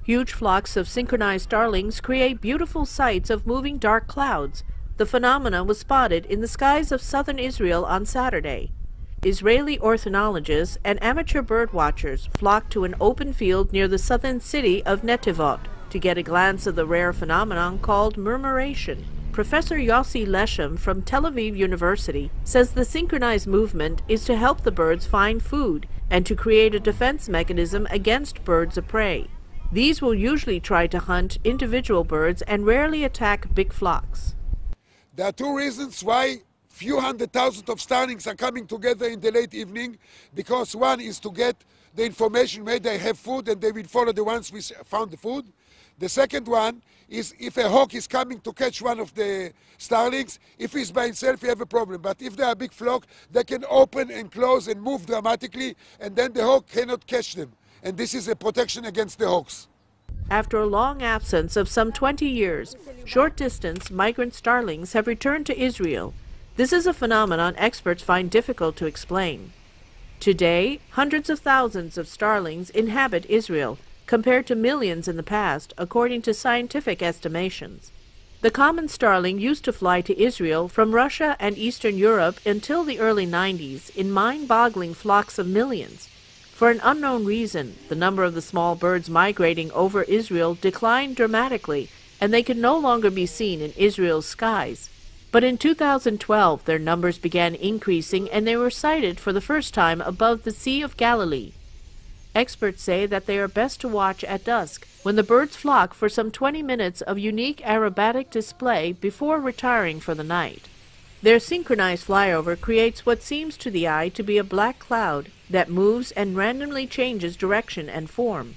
Huge flocks of synchronized starlings create beautiful sights of moving dark clouds. The phenomena was spotted in the skies of southern Israel on Saturday. Israeli ornithologists and amateur bird watchers flocked to an open field near the southern city of Netivot to get a glance of the rare phenomenon called murmuration. Professor Yossi Leshem from Tel Aviv University says the synchronized movement is to help the birds find food and to create a defense mechanism against birds of prey. These will usually try to hunt individual birds and rarely attack big flocks. There are two reasons why few 100,000 of starlings are coming together in the late evening. Because one is to get the information where they have food and they will follow the ones which found the food. The second one is if a hawk is coming to catch one of the starlings, if he's by himself, you have a problem. But if they are a big flock, they can open and close and move dramatically, and then the hawk cannot catch them. And this is a protection against the hawks. After a long absence of some 20 years, short-distance migrant starlings have returned to Israel. This is a phenomenon experts find difficult to explain. Today, hundreds of thousands of starlings inhabit Israel, compared to millions in the past, according to scientific estimations. The common starling used to fly to Israel from Russia and Eastern Europe until the early 90s in mind-boggling flocks of millions. For an unknown reason, the number of the small birds migrating over Israel declined dramatically, and they could no longer be seen in Israel's skies. But in 2012, their numbers began increasing, and they were sighted for the first time above the Sea of Galilee. Experts say that they are best to watch at dusk, when the birds flock for some 20 minutes of unique aerobatic display before retiring for the night. Their synchronized flyover creates what seems to the eye to be a black cloud that moves and randomly changes direction and form.